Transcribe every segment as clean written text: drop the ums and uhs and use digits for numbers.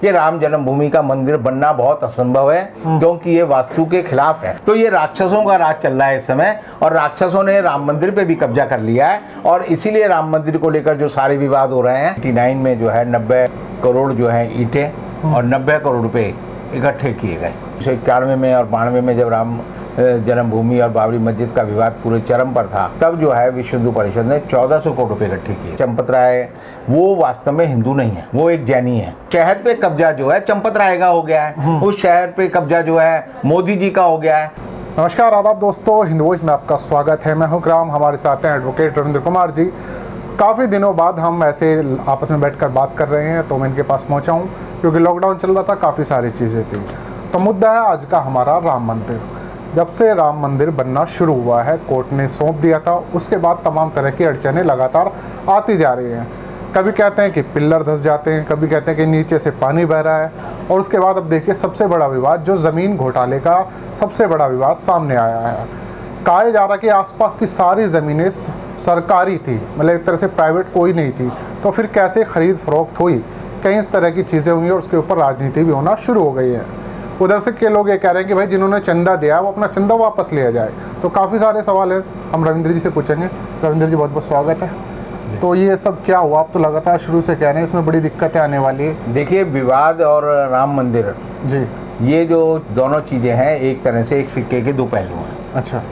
कि राम जन्मभूमि का मंदिर बनना बहुत असंभव है, क्योंकि ये वास्तु के खिलाफ है। तो ये राक्षसों का राज चल रहा है इस समय, और राक्षसों ने राम मंदिर पे भी कब्जा कर लिया है, और इसीलिए राम मंदिर को लेकर जो सारे विवाद हो रहे हैं। 89 में जो है 90 करोड़ जो है ईंटें और 90 करोड़ रुपए इकट्ठे किए गए। 91 में और 92 में जब राम जन्मभूमि और बाबरी मस्जिद का विवाद पूरे चरम पर था, तब जो है विश्व हिंदू परिषद ने 1400 करोड़ रुपए इकट्ठे किए। चंपत राय वो वास्तव में हिंदू नहीं है, वो एक जैनी है। शहर पे कब्जा जो है चंपत राय का हो गया है, उस शहर पे कब्जा जो है मोदी जी का हो गया है। नमस्कार, आदाब दोस्तों, हिंदू वॉइस में आपका स्वागत है। मैं हूं राम, हमारे साथ हैं एडवोकेट रविंद्र कुमार जी। काफ़ी दिनों बाद हम ऐसे आपस में बैठकर बात कर रहे हैं, तो मैं इनके पास पहुंचा हूं क्योंकि लॉकडाउन चल रहा था, काफ़ी सारी चीज़ें थी। तो मुद्दा है आज का हमारा राम मंदिर। जब से राम मंदिर बनना शुरू हुआ है, कोर्ट ने सौंप दिया था, उसके बाद तमाम तरह की अड़चनें लगातार आती जा रही हैं। कभी कहते हैं कि पिल्लर धंस जाते हैं, कभी कहते हैं कि नीचे से पानी बह रहा है, और उसके बाद अब देखिए सबसे बड़ा विवाद, जो ज़मीन घोटाले का सबसे बड़ा विवाद सामने आया है। कहा जा रहा कि आसपास की सारी ज़मीनें सरकारी थी, मतलब एक तरह से प्राइवेट कोई नहीं थी, तो फिर कैसे खरीद फरोख्त हुई, कई इस तरह की चीज़ें हुई और उसके ऊपर राजनीति भी होना शुरू हो गई है। उधर से के लोग ये कह रहे हैं कि भाई जिन्होंने चंदा दिया वो अपना चंदा वापस लिया जाए। तो काफ़ी सारे सवाल हैं, हम रविंद्र जी से पूछेंगे। रविंद्र जी, बहुत बहुत स्वागत है। तो ये सब क्या हुआ? आप तो लगातार शुरू से कह रहे हैं इसमें बड़ी दिक्कतें आने वाली है। देखिए, विवाद और राम मंदिर जी, ये जो दोनों चीज़ें हैं, एक तरह से एक सिक्के के दो पहलू हैं। अच्छा।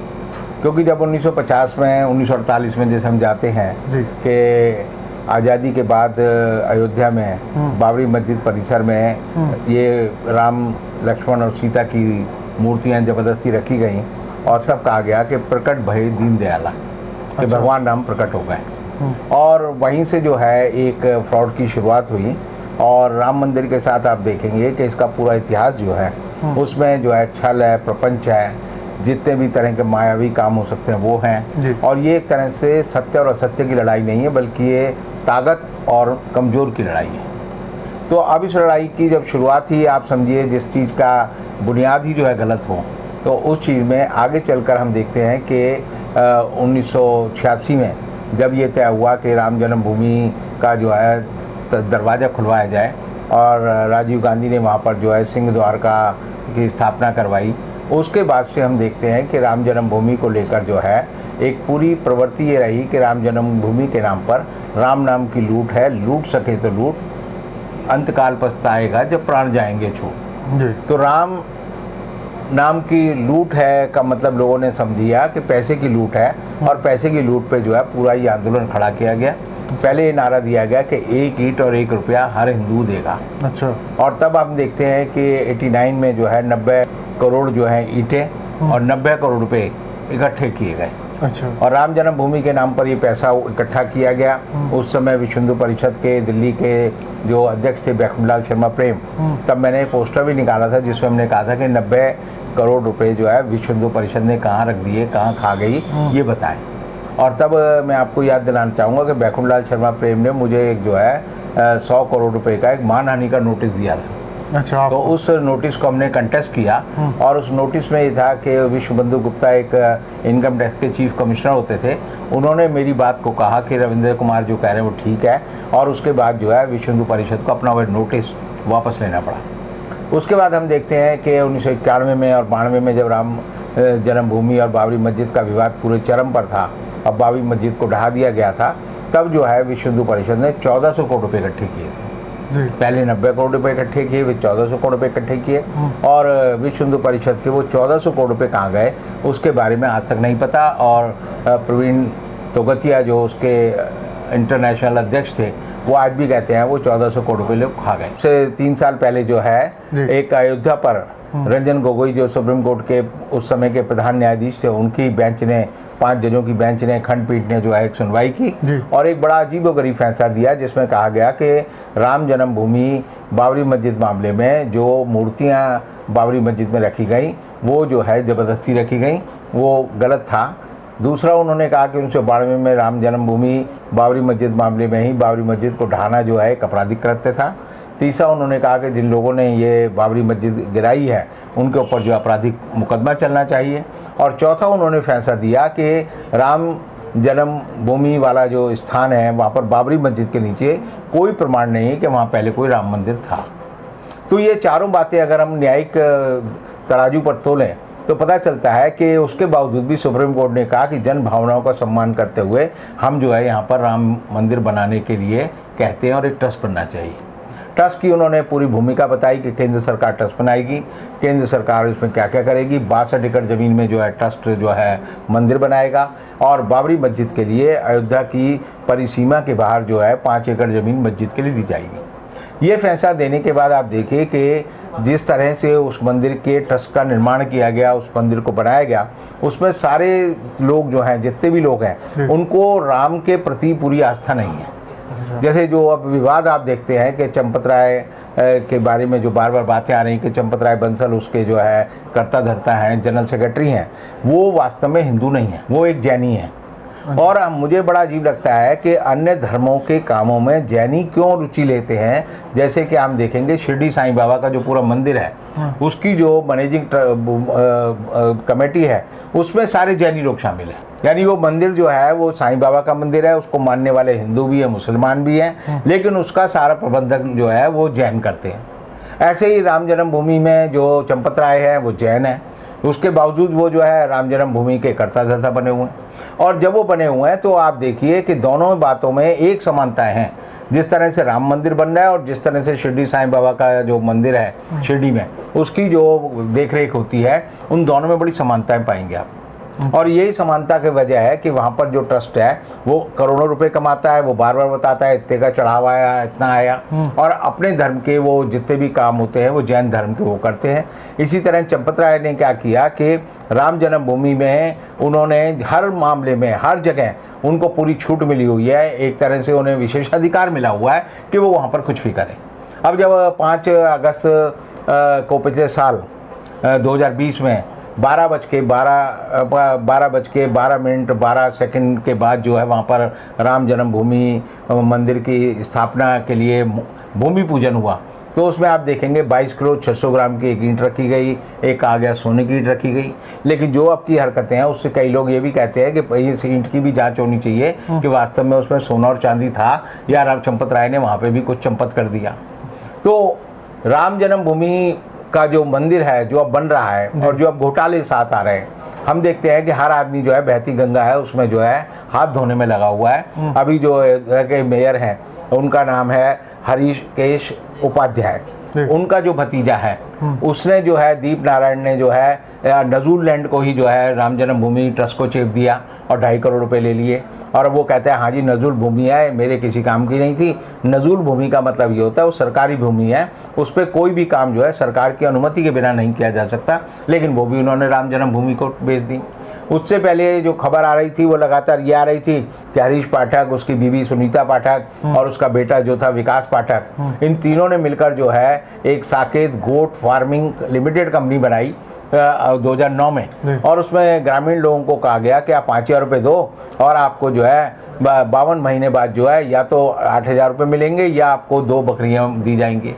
क्योंकि जब 1950 में 1948 में जैसे हम जाते हैं जी। कि आज़ादी के बाद अयोध्या में बाबरी मस्जिद परिसर में ये राम लक्ष्मण और सीता की मूर्तियां ज़बरदस्ती रखी गईं, और सब कहा गया कि प्रकट भय दीन दयाला, कि अच्छा। भगवान राम प्रकट हो गए। और वहीं से जो है एक फ्रॉड की शुरुआत हुई, और राम मंदिर के साथ आप देखेंगे कि इसका पूरा इतिहास जो है उसमें जो है छल है, प्रपंच है, जितने भी तरह के मायावी काम हो सकते हैं वो हैं। और ये एक तरह से सत्य और असत्य की लड़ाई नहीं है, बल्कि ये ताकत और कमज़ोर की लड़ाई है। तो अब इस लड़ाई की जब शुरुआत ही, आप समझिए, जिस चीज़ का बुनियाद ही जो है गलत हो, तो उस चीज़ में आगे चलकर हम देखते हैं कि 1986 में जब ये तय हुआ कि राम जन्मभूमि का जो है दरवाज़ा खुलवाया जाए, और राजीव गांधी ने वहाँ पर जो है सिंह द्वार की स्थापना करवाई, उसके बाद से हम देखते हैं कि राम जन्मभूमि को लेकर जो है एक पूरी प्रवृत्ति ये रही कि राम जन्मभूमि के नाम पर राम नाम की लूट है, लूट सके तो लूट, अंतकाल पछताएगा जब प्राण जाएंगे छूट। तो राम नाम की लूट है का मतलब लोगों ने समझिया कि पैसे की लूट है, और पैसे की लूट पे जो है पूरा ये आंदोलन खड़ा किया गया। पहले ये नारा दिया गया कि 1 ईंट और 1 रुपया हर हिंदू देगा। अच्छा। और तब हम देखते हैं कि 89 में जो है 90 करोड़ जो है ईंटें और 90 करोड़ रुपए इकट्ठे किए गए। अच्छा। और राम जन्मभूमि के नाम पर ये पैसा इकट्ठा किया गया। उस समय विश्व हिंदू परिषद के दिल्ली के जो अध्यक्ष थे बैकुंठलाल शर्मा प्रेम, तब मैंने पोस्टर भी निकाला था जिसमें हमने कहा था कि 90 करोड़ रुपए जो है विश्व हिंदू परिषद ने कहाँ रख दिए, कहाँ खा गई, ये बताएं। और तब मैं आपको याद दिलाना चाहूँगा कि बैकुंठलाल शर्मा प्रेम ने मुझे एक जो है 100 करोड़ रुपए का एक मानहानि का नोटिस दिया था। अच्छा। तो उस नोटिस को हमने कंटेस्ट किया, और उस नोटिस में ये था कि विश्वबंधु गुप्ता एक इनकम टैक्स के चीफ कमिश्नर होते थे, उन्होंने मेरी बात को कहा कि रविंद्र कुमार जो कह रहे हैं वो ठीक है, और उसके बाद जो है विश्व हिंदू परिषद को अपना वह नोटिस वापस लेना पड़ा। उसके बाद हम देखते हैं कि 1991 में और 92 में जब राम जन्मभूमि और बाबरी मस्जिद का विवाद पूरे चरम पर था, अब बाबरी मस्जिद को ढहा दिया गया था, तब जो है विश्व हिंदू परिषद ने 1400 करोड़ रुपये इकट्ठे किए थे। पहले 90 करोड़ रुपए इकट्ठे किए, फिर 1400 करोड़ रुपए इकट्ठे किए, और विश्व हिंदू परिषद के वो 1400 करोड़ रुपए कहाँ गए उसके बारे में आज तक नहीं पता। और प्रवीण तोगतिया जो उसके इंटरनेशनल अध्यक्ष थे, वो आज भी कहते हैं वो 1400 करोड़ रुपए लोग खा गए। से 3 साल पहले जो है एक अयोध्या पर रंजन गोगोई जो सुप्रीम कोर्ट के उस समय के प्रधान न्यायाधीश थे, उनकी बेंच ने, 5 जजों की बेंच ने, खंडपीठ ने जो है एक सुनवाई की, और एक बड़ा अजीबोगरीब फैसला दिया जिसमें कहा गया कि राम जन्मभूमि बाबरी मस्जिद मामले में जो मूर्तियां बाबरी मस्जिद में रखी गई वो जो है ज़बरदस्ती रखी गई, वो गलत था। दूसरा, उन्होंने कहा कि 1992 में राम जन्मभूमि बाबरी मस्जिद मामले में ही बाबरी मस्जिद को ढहाना जो है एक आपराधिक कृत्य था। तीसरा, उन्होंने कहा कि जिन लोगों ने ये बाबरी मस्जिद गिराई है उनके ऊपर जो आपराधिक मुकदमा चलना चाहिए। और चौथा, उन्होंने फैसला दिया कि राम जन्मभूमि वाला जो स्थान है वहाँ पर बाबरी मस्जिद के नीचे कोई प्रमाण नहीं है कि वहाँ पहले कोई राम मंदिर था। तो ये चारों बातें अगर हम न्यायिक तराजू पर तोलें तो पता चलता है कि उसके बावजूद भी सुप्रीम कोर्ट ने कहा कि जन भावनाओं का सम्मान करते हुए हम जो है यहाँ पर राम मंदिर बनाने के लिए कहते हैं और एक ट्रस्ट बनना चाहिए। ट्रस्ट की उन्होंने पूरी भूमिका बताई कि केंद्र सरकार ट्रस्ट बनाएगी, केंद्र सरकार इसमें क्या क्या करेगी। 62 एकड़ ज़मीन में जो है ट्रस्ट जो है मंदिर बनाएगा और बाबरी मस्जिद के लिए अयोध्या की परिसीमा के बाहर जो है 5 एकड़ ज़मीन मस्जिद के लिए दी जाएगी। ये फैसला देने के बाद आप देखिए कि जिस तरह से उस मंदिर के ट्रस्ट का निर्माण किया गया, उस मंदिर को बनाया गया, उसमें सारे लोग जो हैं, जितने भी लोग हैं, उनको राम के प्रति पूरी आस्था नहीं है। जैसे जो अब विवाद आप देखते हैं कि चंपत राय के बारे में जो बार बार बातें आ रही कि चंपत राय बंसल उसके जो है कर्ता धर्ता हैं, जनरल सेक्रेटरी हैं, वो वास्तव में हिंदू नहीं है, वो एक जैनी है। और मुझे बड़ा अजीब लगता है कि अन्य धर्मों के कामों में जैनी क्यों रुचि लेते हैं। जैसे कि हम देखेंगे शिरडी साईं बाबा का जो पूरा मंदिर है, उसकी जो मैनेजिंग कमेटी है, उसमें सारे जैनी लोग शामिल हैं। यानी वो मंदिर जो है वो साईं बाबा का मंदिर है, उसको मानने वाले हिंदू भी हैं, मुसलमान भी हैं, लेकिन उसका सारा प्रबंधन जो है वो जैन करते हैं। ऐसे ही राम जन्मभूमि में जो चंपत राय है वो जैन है, उसके बावजूद वो जो है राम जन्मभूमि के कर्ता धर्ता बने हुए हैं। और जब वो बने हुए हैं तो आप देखिए कि दोनों बातों में एक समानताएं हैं। जिस तरह से राम मंदिर बन रहा है और जिस तरह से शिरडी साईं बाबा का जो मंदिर है शिरडी में, उसकी जो देख रेख होती है, उन दोनों में बड़ी समानताएं पाएंगे आप। और यही समानता की वजह है कि वहाँ पर जो ट्रस्ट है वो करोड़ों रुपए कमाता है, वो बार बार बताता है इतने का चढ़ावा आया, इतना आया, और अपने धर्म के वो जितने भी काम होते हैं वो जैन धर्म के वो करते हैं। इसी तरह चंपत राय ने क्या किया कि राम जन्मभूमि में उन्होंने हर मामले में हर जगह उनको पूरी छूट मिली हुई है, एक तरह से उन्हें विशेषाधिकार मिला हुआ है कि वो वहाँ पर कुछ भी करें। अब जब 5 अगस्त को पिछले साल 2020 में 12:12 के बाद जो है वहाँ पर राम जन्मभूमि मंदिर की स्थापना के लिए भूमि पूजन हुआ, तो उसमें आप देखेंगे 22 किलो 600 ग्राम की एक ईंट रखी गई, एक आ गया सोने की ईंट रखी गई। लेकिन जो अब की हरकतें हैं उससे कई लोग ये भी कहते हैं कि इस ईंट की भी जांच होनी चाहिए कि वास्तव में उसमें सोना और चांदी था या राम चंपत राय ने वहाँ पे भी कुछ चंपत कर दिया। तो राम जन्मभूमि का जो मंदिर है जो अब बन रहा है और जो अब घोटाले साथ आ रहे हैं, हम देखते हैं कि हर आदमी जो है बहती गंगा है उसमें जो है हाथ धोने में लगा हुआ है। अभी जो के मेयर हैं उनका नाम है हरीश उपाध्याय, उनका जो भतीजा है उसने जो है दीप नारायण ने जो है नजूल लैंड को ही जो है राम जन्मभूमि ट्रस्ट को चेप दिया और 2.5 करोड़ रुपए ले लिए। और वो कहते हैं हाँ जी नजूल भूमि है, मेरे किसी काम की नहीं थी। नजूल भूमि का मतलब ये होता है वो सरकारी भूमि है, उस पर कोई भी काम जो है सरकार की अनुमति के बिना नहीं किया जा सकता, लेकिन वो भी उन्होंने राम जन्मभूमि को बेच दी। उससे पहले जो खबर आ रही थी वो लगातार ये आ रही थी कि हरीश पाठक, उसकी बीवी सुनीता पाठक और उसका बेटा जो था विकास पाठक, इन तीनों ने मिलकर जो है एक Saket goat farming limited company बनाई 2009 में, और उसमें ग्रामीण लोगों को कहा गया कि आप 5,000 रुपये दो और आपको जो है 52 महीने बाद जो है या तो 8,000 रुपये मिलेंगे या आपको 2 बकरियां दी जाएंगी।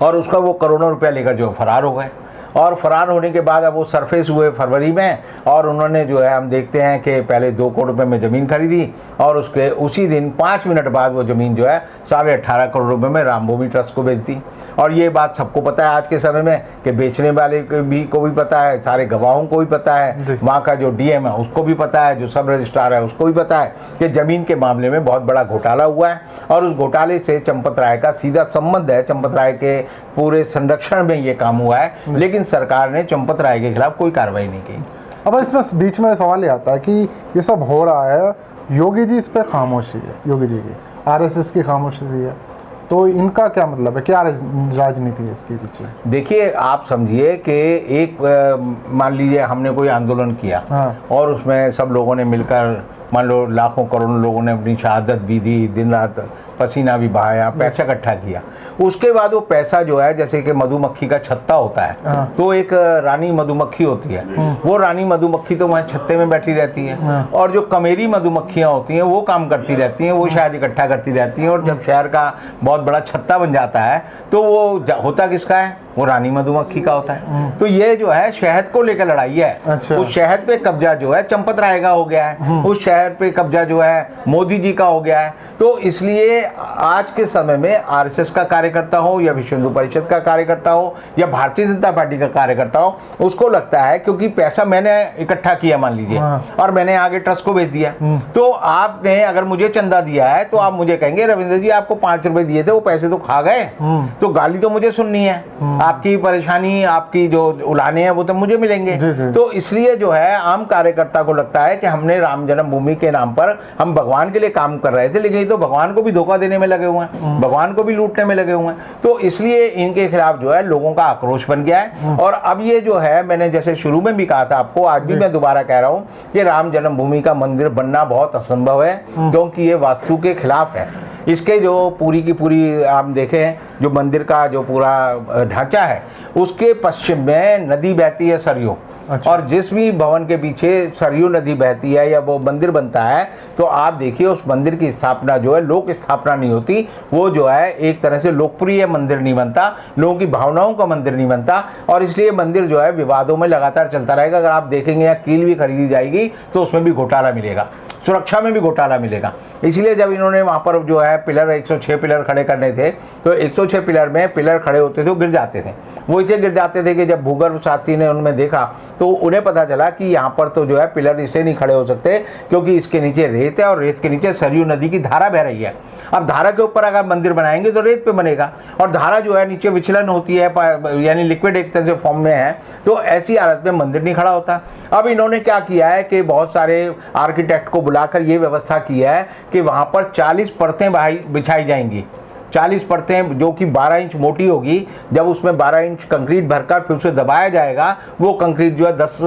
और उसका वो करोड़ों रुपया लेकर जो फरार हो गए। और फरार होने के बाद अब वो सरफेस हुए फरवरी में, और उन्होंने जो है हम देखते हैं कि पहले 2 करोड़ रुपए में ज़मीन खरीदी और उसके उसी दिन 5 मिनट बाद वो ज़मीन जो है 18.5 करोड़ रुपए में रामभूमि ट्रस्ट को बेच दी। और ये बात सबको पता है आज के समय में कि बेचने वाले को भी पता है, सारे गवाहों को भी पता है, वहाँ का जो डीएम है उसको भी पता है, जो सब रजिस्ट्रार है उसको भी पता है कि ज़मीन के मामले में बहुत बड़ा घोटाला हुआ है। और उस घोटाले से चंपत राय का सीधा संबंध है, चंपत राय के पूरे संरक्षण में ये काम हुआ है, लेकिन सरकार ने चंपत राय के खिलाफ कोई कार्रवाई नहीं की। अब इसमें बीच में सवाल ये आता है कि ये सब हो रहा है, योगी जी इस पर खामोशी है, योगी जी की आरएसएस की खामोशी है, तो इनका क्या मतलब है, क्या राजनीति है इसके पीछे? देखिए आप समझिए कि एक मान लीजिए हमने कोई आंदोलन किया और उसमें सब लोगों ने मिलकर, मान लो लाखों करोड़ों लोगों ने अपनी शहादत भी दी, दिन रात पसीना भी बहाया, पैसा इकट्ठा किया। उसके बाद वो पैसा जो है जैसे कि मधुमक्खी का छत्ता होता है, तो एक रानी मधुमक्खी होती है, वो रानी मधुमक्खी तो वहाँ छत्ते में बैठी रहती है, और जो कमेरी मधुमक्खियाँ होती हैं वो काम करती रहती हैं, वो शायद इकट्ठा करती रहती हैं, और जब शहर का बहुत बड़ा छत्ता बन जाता है तो वो होता किसका है, वो रानी मधुमक्खी का होता है। तो ये जो है शहद को लेकर लड़ाई है। अच्छा। उस शहद पे कब्जा जो है चंपत राय का हो गया है, उस शहर पे कब्जा जो है मोदी जी का हो गया है। तो इसलिए आज के समय में आरएसएस का कार्यकर्ता हो या विश्व हिंदू परिषद का कार्यकर्ता हो या भारतीय जनता पार्टी का कार्यकर्ता हो, उसको लगता है क्योंकि पैसा मैंने इकट्ठा किया मान लीजिए और मैंने आगे ट्रस्ट को भेज दिया, तो आपने अगर मुझे चंदा दिया है तो आप मुझे कहेंगे रविंद्र जी आपको 5 रुपए दिए थे, वो पैसे तो खा गए, तो गाली तो मुझे सुननी है, आपकी परेशानी, आपकी जो उलाने हैं वो तो मुझे मिलेंगे। तो इसलिए जो है आम कार्यकर्ता को लगता है कि हमने राम जन्मभूमि के नाम पर हम भगवान के लिए काम कर रहे थे, लेकिन ये तो भगवान को भी धोखा देने में लगे हुए हैं, भगवान को भी लूटने में लगे हुए हैं। तो इसलिए इनके खिलाफ जो है लोगों का आक्रोश बन गया है। और अब ये जो है, मैंने जैसे शुरू में भी कहा था आपको, आज भी मैं दोबारा कह रहा हूं कि राम जन्मभूमि का मंदिर बनना बहुत असंभव है, क्योंकि ये वास्तु के खिलाफ है। इसके जो पूरी की पूरी आप देखें, जो मंदिर का जो पूरा ढांचा है, उसके पश्चिम में नदी बहती है सरयू। अच्छा। और जिस भी भवन के पीछे सरयू नदी बहती है या वो मंदिर बनता है, तो आप देखिए उस मंदिर की स्थापना जो है लोक स्थापना नहीं होती, वो जो है एक तरह से लोकप्रिय मंदिर नहीं बनता, लोगों की भावनाओं का मंदिर नहीं बनता। और इसलिए मंदिर जो है विवादों में लगातार चलता रहेगा। अगर आप देखेंगे या कील भी खरीदी जाएगी तो उसमें भी घोटाला मिलेगा, सुरक्षा में भी घोटाला मिलेगा। इसलिए जब इन्होंने वहाँ पर जो है पिलर 106 पिलर खड़े करने थे, तो 106 पिलर में पिलर खड़े होते थे वो गिर जाते थे। वो इसलिए गिर जाते थे कि जब भूगर्भ साथी ने उनमें देखा तो उन्हें पता चला कि यहाँ पर तो जो है पिलर इसलिए नहीं खड़े हो सकते क्योंकि इसके नीचे रेत है और रेत के नीचे सरयू नदी की धारा बह रही है। अब धारा के ऊपर अगर मंदिर बनाएंगे तो रेत पे बनेगा, और धारा जो है नीचे विचलन होती है, यानी लिक्विड एक तरह से फॉर्म में है, तो ऐसी हालत में मंदिर नहीं खड़ा होता। अब इन्होंने क्या किया है कि बहुत सारे आर्किटेक्ट को बुलाकर ये व्यवस्था की है कि वहाँ पर 40 परतें बिछाई जाएंगी। 40 परतें जो कि 12 इंच मोटी होगी। जब उसमें 12 इंच कंक्रीट भरकर फिर उसे दबाया जाएगा, वो कंक्रीट जो है 10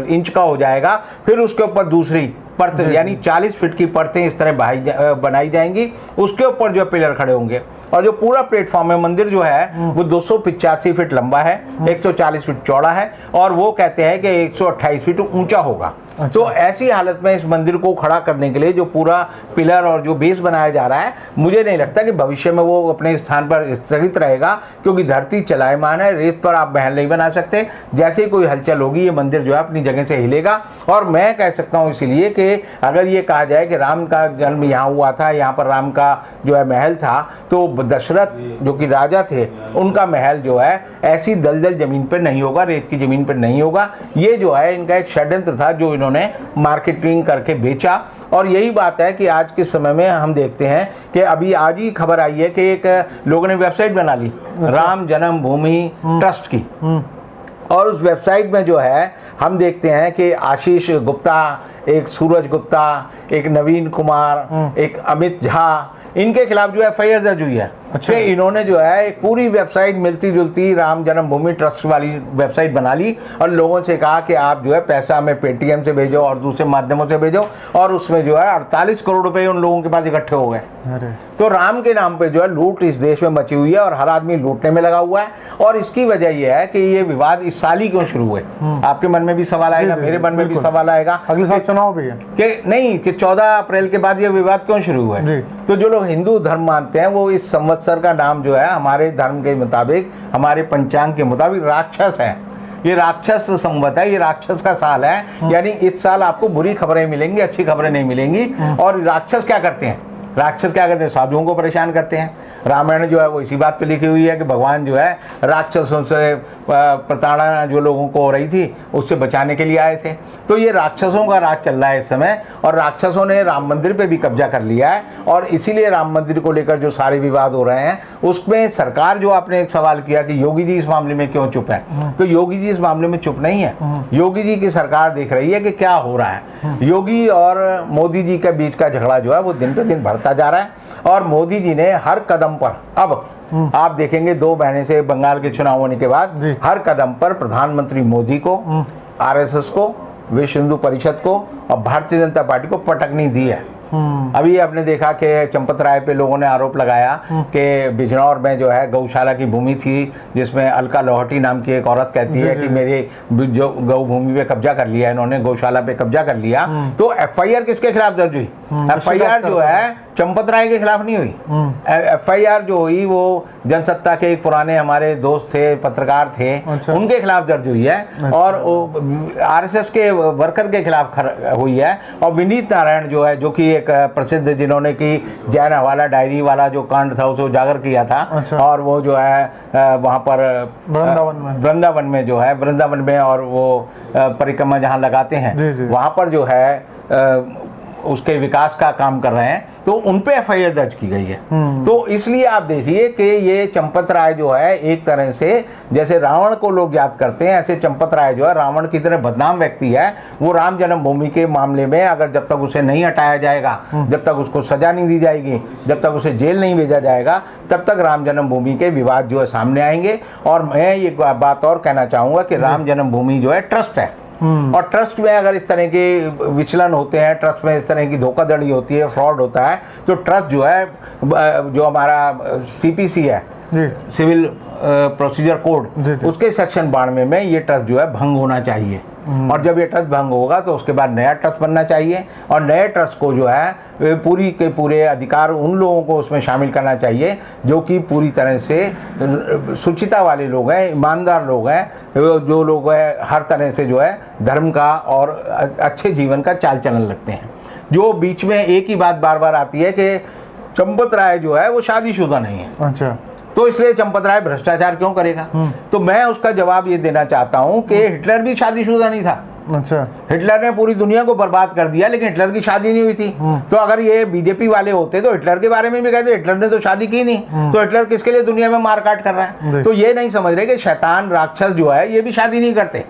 इंच का हो जाएगा। फिर उसके ऊपर दूसरी परत यानी 40 फीट की परतें इस तरह बनाई जाएंगी। उसके ऊपर जो पिलर खड़े होंगे और जो पूरा प्लेटफॉर्म है, मंदिर जो है वो 285 फीट लंबा है, 140 फीट चौड़ा है, और वो कहते हैं कि 128 फीट ऊंचा होगा। अच्छा। तो ऐसी हालत में इस मंदिर को खड़ा करने के लिए जो पूरा पिलर और जो बेस बनाया जा रहा है, मुझे नहीं लगता कि भविष्य में वो अपने स्थान पर स्थगित रहेगा, क्योंकि धरती चलायमान है, रेत पर आप महल नहीं बना सकते। जैसे ही कोई हलचल होगी ये मंदिर जो है अपनी जगह से हिलेगा। और मैं कह सकता हूँ इसलिए कि अगर ये कहा जाए कि राम का जन्म यहाँ हुआ था, यहाँ पर राम का जो है महल था, तो दशरथ जो कि राजा थे उनका महल जो है ऐसी दलदल जमीन पर नहीं होगा, रेत की जमीन पर नहीं होगा। ये जो है इनका एक षड्यंत्र था जो इन्होंने मार्केटिंग करके बेचा। और यही बात है कि आज के समय में हम देखते हैं कि अभी आज ही खबर आई है कि एक लोगों ने वेबसाइट बना ली राम जन्मभूमि ट्रस्ट की, और उस वेबसाइट में जो है हम देखते हैं कि आशीष गुप्ता, एक सूरज गुप्ता, एक नवीन कुमार, एक अमित झा, इनके खिलाफ जो है एफआईआर दर्ज हुई है। अच्छा। इन्होंने जो है एक पूरी वेबसाइट मिलती जुलती राम जन्मभूमि ट्रस्ट वाली वेबसाइट बना ली और लोगों से कहा कि आप जो है पैसा हमें पेटीएम से भेजो और दूसरे माध्यमों से भेजो, और उसमें जो है 48 करोड़ रुपए उन लोगों के पास इकट्ठे हो गए। तो राम के नाम पे जो है लूट इस देश में मची हुई है और हर आदमी लूटने में लगा हुआ है। और इसकी वजह यह है कि ये विवाद इस साल ही क्यों शुरू हुए। आपके मन में भी सवाल आएगा, मेरे मन में भी सवाल आएगा, अगले साल चुनाव भी है कि नहीं, कि 14 अप्रैल के बाद ये विवाद क्यों शुरू हुआ है। तो जो लोग हिंदू धर्म मानते हैं वो इस संवत्सर का नाम जो है हमारे धर्म के मुताबिक, हमारे पंचांग के मुताबिक राक्षस है। ये राक्षस संवत है, ये राक्षस का साल है, यानी इस साल आपको बुरी खबरें मिलेंगी, अच्छी खबरें नहीं मिलेंगी। और राक्षस क्या करते हैं, राक्षस क्या करते हैं, साधुओं को परेशान करते हैं। रामायण जो है वो इसी बात पे लिखी हुई है कि भगवान जो है राक्षसों से प्रताड़ना जो लोगों को हो रही थी उससे बचाने के लिए आए थे। तो ये राक्षसों का राज चल रहा है इस समय, और राक्षसों ने राम मंदिर पे भी कब्जा कर लिया है। और इसीलिए राम मंदिर को लेकर जो सारे विवाद हो रहे हैं उसमें सरकार, जो आपने एक सवाल किया कि योगी जी इस मामले में क्यों चुप है, तो योगी जी इस मामले में चुप नहीं है। योगी जी की सरकार देख रही है कि क्या हो रहा है। योगी और मोदी जी के बीच का झगड़ा जो है वो दिन पे दिन बढ़ता जा रहा है, और मोदी जी ने हर कदम पर, अब आप देखेंगे 2 महीने से बंगाल के चुनाव होने के बाद हर कदम पर प्रधानमंत्री मोदी को, आरएसएस को, विश्व हिंदू परिषद को और भारतीय जनता पार्टी को पटकनी दी है। अभी आपने देखा कि चंपत राय पे लोगों ने आरोप लगाया कि बिजनौर में जो है गौशाला की भूमि थी, जिसमें अलका लोहटी नाम की एक औरत कहती है कि मेरे जो गौ भूमि पे कब्जा कर लिया इन्होंने, गौशाला पे कब्जा कर लिया। तो एफआईआर किसके खिलाफ दर्ज हुई? एफआईआर जो है चंपत राय के खिलाफ नहीं हुई। FIR जो हुई वो जनसत्ता के एक पुराने हमारे दोस्त थे, पत्रकार थे, अच्छा। उनके खिलाफ दर्ज हुई है। अच्छा। और RSS के वर्कर के खिलाफ हुई है। और विनीत नारायण जो है, जो कि एक प्रसिद्ध, जिन्होंने की जैन हवाला डायरी वाला जो कांड था उसे उजागर किया था। अच्छा। और वो जो है वहाँ पर वृंदावन में जो है, वृंदावन में और वो परिक्रमा जहाँ लगाते हैं जी, जी। वहाँ पर जो है उसके विकास का काम कर रहे हैं, तो उन पे FIR दर्ज की गई है। तो इसलिए आप देखिए कि ये चंपत राय जो है एक तरह से जैसे रावण को लोग याद करते हैं, ऐसे चंपत राय जो है रावण की तरह बदनाम व्यक्ति है। वो राम जन्मभूमि के मामले में अगर जब तक उसे नहीं हटाया जाएगा, जब तक उसको सजा नहीं दी जाएगी, जब तक उसे जेल नहीं भेजा जाएगा, तब तक राम जन्मभूमि के विवाद जो है सामने आएंगे। और मैं ये बात और कहना चाहूँगा कि राम जन्मभूमि जो है ट्रस्ट है, और ट्रस्ट में अगर इस तरह के विचलन होते हैं, ट्रस्ट में इस तरह की धोखाधड़ी होती है, फ्रॉड होता है, तो ट्रस्ट जो है, जो हमारा CPC है, सिविल प्रोसीजर कोड, उसके सेक्शन 92 में ये ट्रस्ट जो है भंग होना चाहिए। और जब ये ट्रस्ट भंग होगा तो उसके बाद नया ट्रस्ट बनना चाहिए, और नए ट्रस्ट को जो है पूरी के पूरे अधिकार उन लोगों को उसमें शामिल करना चाहिए जो कि पूरी तरह से शुचिता वाले लोग हैं, ईमानदार लोग हैं, जो लोग हैं हर तरह से जो है धर्म का और अच्छे जीवन का चाल चलन रखते हैं। जो बीच में एक ही बात बार बार आती है कि चंपत राय जो है वो शादीशुदा नहीं है। अच्छा। तो इसलिए चंपत राय भ्रष्टाचार क्यों करेगा? तो मैं उसका जवाब ये देना चाहता हूं कि हिटलर भी शादीशुदा नहीं था। अच्छा। हिटलर ने पूरी दुनिया को बर्बाद कर दिया, लेकिन हिटलर की शादी नहीं हुई थी। तो अगर ये बीजेपी वाले होते तो हिटलर के बारे में भी कहते हिटलर ने तो शादी की नहीं, तो हिटलर किसके लिए दुनिया में मारकाट कर रहा है? तो ये नहीं समझ रहे कि शैतान राक्षस जो है ये भी शादी नहीं करते।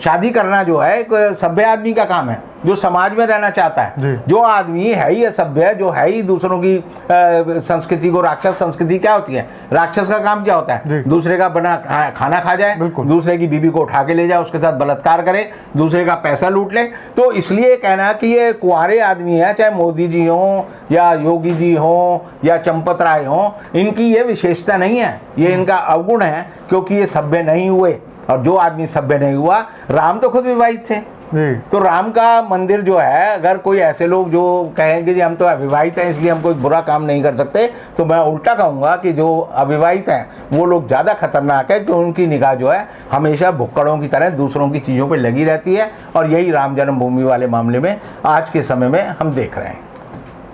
शादी करना जो है एक सभ्य आदमी का काम है, जो समाज में रहना चाहता है। जो आदमी है ही सभ्य, जो है ही दूसरों की संस्कृति को, राक्षस संस्कृति क्या होती है? राक्षस का काम क्या होता है? दूसरे का बना खाना खा जाए, दूसरे की बीबी को उठा के ले जाए, उसके साथ बलात्कार करे, दूसरे का पैसा लूट ले। तो इसलिए कहना कि ये कुंवारे आदमी है, चाहे मोदी जी हों या योगी जी हों या चंपत राय हों, इनकी ये विशेषता नहीं है, ये इनका अवगुण है, क्योंकि ये सभ्य नहीं हुए। और जो आदमी सभ्य नहीं हुआ, राम तो खुद विवाहित थे। तो राम का मंदिर जो है, अगर कोई ऐसे लोग जो कहेंगे कि हम तो अविवाहित हैं इसलिए हम कोई बुरा काम नहीं कर सकते, तो मैं उल्टा कहूँगा कि जो अविवाहित हैं वो लोग ज़्यादा खतरनाक है, कि उनकी निगाह जो है हमेशा भुक्कड़ों की तरह दूसरों की चीज़ों पर लगी रहती है। और यही राम जन्मभूमि वाले मामले में आज के समय में हम देख रहे हैं।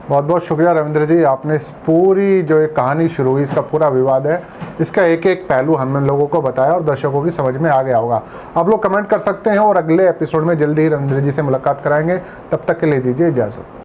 बहुत बहुत शुक्रिया रविंद्र जी, आपने इस पूरी जो एक कहानी शुरू हुई, इसका पूरा विवाद है, इसका एक एक पहलू हम लोगों को बताया और दर्शकों की समझ में आ गया होगा। आप लोग कमेंट कर सकते हैं और अगले एपिसोड में जल्दी ही रविंद्र जी से मुलाकात कराएंगे। तब तक के लिए दीजिए इजाज़त।